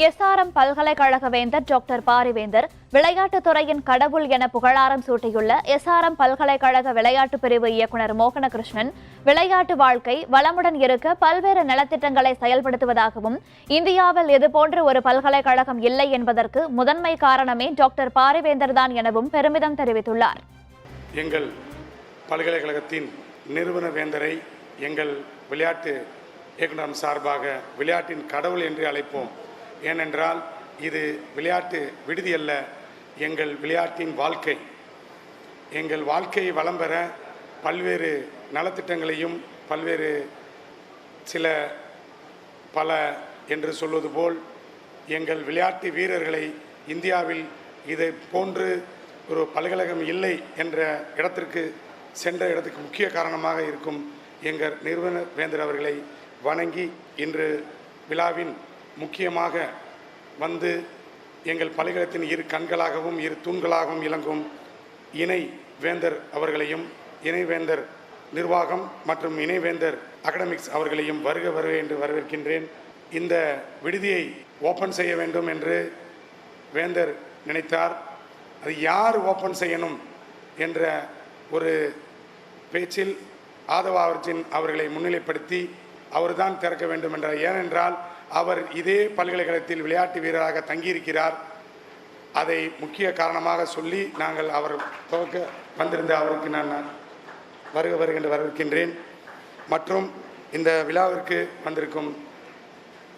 SRM பல்கலைக்கழக வேந்தர் doctor Parivendhar விளையாட்டுத் துறையின் கடவுள் என புகழாரம் சூட்டியுள்ள எஸ்ஆர்எம் பல்கலைக்கழக விளையாட்டு பிரிவு இயக்குநர் மோகனகிருஷ்ணன் விளையாட்டு வாழ்க்கை வளமுடன் இருக்க பல்வேறு நலத்திட்டங்களை செயல்படுத்துவதாகவும் இந்தியாவில் இதுபோன்ற ஒரு பல்கலைக்கழகம் இல்லை என்பதற்கு முதன்மை காரணமே டாக்டர் பாரிவேந்தர் தான் எனவும் பெருமிதம் தெரிவித்துள்ளார். எங்கள் பல்கலைக்கழகத்தின் நிறுவன வேந்தரை எங்கள் விளையாட்டு இயக்குநர் சார்பாக விளையாட்டின் கடவுள் என்று அழைப்போம். ஏனென்றால் இது விளையாட்டு விடுதி அல்ல, எங்கள் விளையாட்டின் வாழ்க்கை. எங்கள் வாழ்க்கையை வளம் பெற பல்வேறு நலத்திட்டங்களையும் பல்வேறு பல என்று சொல்வது போல் எங்கள் விளையாட்டு வீரர்களை இந்தியாவில் இதை போன்று ஒரு பல்கலைக்கழகம் இல்லை என்ற இடத்திற்கு சென்ற இடத்துக்கு முக்கிய காரணமாக இருக்கும் எங்கள் நிறுவன வேந்தர் அவர்களை வணங்கி இன்று விழாவின் முக்கியமாக வந்து எங்கள் பல்கலைக்கழகத்தின் இரு கண்களாகவும் இரு தூண்களாகவும் இலங்கும் இணை வேந்தர் அவர்களையும் இணைவேந்தர் நிர்வாகம் மற்றும் இணைவேந்தர் அகடமிக்ஸ் அவர்களையும் வருக என்று வரவேற்கின்றேன். இந்த விடுதியை ஓப்பன் செய்ய வேண்டும் என்று வேந்தர் நினைத்தார். அது யார் ஓப்பன் செய்யணும் என்ற ஒரு பேச்சில் ஆதவார்ஜின் அவர்களை முன்னிலைப்படுத்தி அவர்தான் திறக்க வேண்டும் என்றார். ஏனென்றால் அவர் இதே பல்கலைக்கழகத்தில் விளையாட்டு வீரராக தங்கியிருக்கிறார். அதை முக்கிய காரணமாக சொல்லி நாங்கள் அவர் துவக்க வந்திருந்த அவருக்கு நான் வருக என்று வரவேற்கின்றேன். மற்றும் இந்த விழாவிற்கு வந்திருக்கும்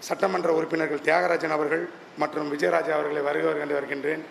சட்டமன்ற உறுப்பினர்கள் தியாகராஜன் அவர்கள் மற்றும் விஜயராஜா அவர்களை வருக என்று வருகின்றேன்.